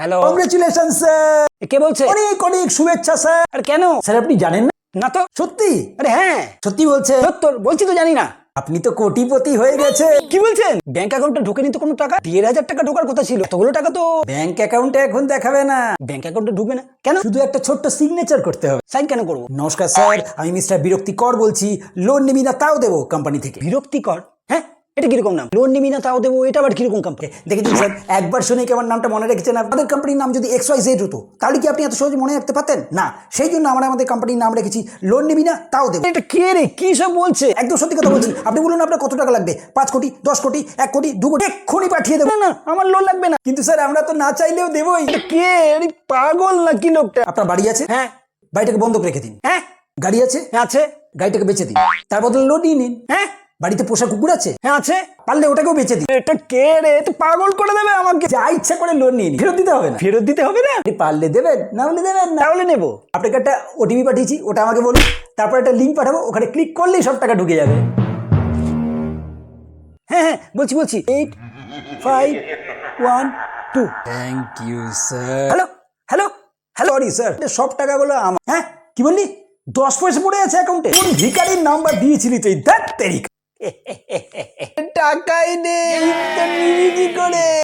Hello, congratulation sir. কে বলছে? অনেক অনেক শুভেচ্ছা স্যার। আরে কেন? স্যার আপনি জানেন না? না তো। সত্যি? আরে হ্যাঁ, সত্যি বলছে? সত্তর বলছি তো, জানি না। আপনি তো কোটিপতি হয়ে গেছে। কি বলছেন? ব্যাংক অ্যাকাউন্টে ঢোকেনি তো কোনো টাকা। 1,500 টাকা ঢোকার কথা ছিল, এতগুলো টাকা তো ব্যাংক অ্যাকাউন্টে এখন দেখাবে না, ব্যাংক অ্যাকাউন্টে ঢুকবে না। কেন? শুধু একটা ছোট্ট সিগনেচার করতে হবে। সাইন কেন করবো? নমস্কার স্যার, আমি মিস্টার বিরক্তিকর বলছি। লোন নিবি না তাও দেবো কোম্পানি থেকে। বিরক্তিকর? হ্যাঁ, এটা কিরকম নাম? লোন নিবি না তাও দেবো, এটা আবার কিরকম কোম্পানি? দেখেছেন স্যার, একবার শুনে কি আমার নামটা মনে রেখেছেন? আপনাদের কোম্পানির নাম যদি XYZ হতো তাহলে কি আপনি এত সহজে মনে রাখতে পারতেন? না, সেই জন্য আমরা আমাদের কোম্পানির নাম রেখেছি লোন নিবি না তাও দেবো। এটা কে রে? কি সব বলছে? একদম সত্যি কথা বলছি। আপনি বলুন আপনার কত টাকা লাগবে? 5 কোটি, 10 কোটি, 1 কোটি, 2 কোটি, এক্ষুনি পাঠিয়ে দেবো। না না, আমার লোন লাগবে না। কিন্তু স্যার আমরা তো না চাইলেও দেবোই। এটা কে? আরে পাগল নাকি লোকটা? আপনার বাড়ি আছে? হ্যাঁ। বাড়িটাকে বন্ধক রেখে দিন। হ্যাঁ গাড়ি আছে? আছে। গাড়িটাকে বেচে দিন, তার বদলে লোন নিয়ে নিন। হ্যাঁ বাড়িতে পোষা কুকুর আছে? হ্যাঁ আছে। পারলে ওটাকেও বেচে দিন। এটা কে রে? তো পাগল করে দেবে আমাকে। যা ইচ্ছা করে লোন নিয়ে নিন, ফেরত দিতে হবে না। ফেরত দিতে হবে না? আপনি পারলে দেবেন, না হলে দেবেন না। তাহলে নেবো। আপনাকে একটা OTP পাঠিয়েছি, ওটা আমাকে বলুন। তারপর একটা লিঙ্ক পাঠাবো, ওখানে ক্লিক করলেই সব টাকা ঢুকে যাবে। হ্যাঁ হ্যাঁ, বলছি 851 2। Thank you sir. Hello hello hello. Sorry sir, সব টাকাগুলো আমার। হ্যাঁ কি বললি? 10 পয়সা পড়ে আছে অ্যাকাউন্টে? কোন ভিখারির নাম্বার দিয়েছিলি তুই? ধ্যাৎ তেরিকা। টাকাই নেই তো নিবি কি করে?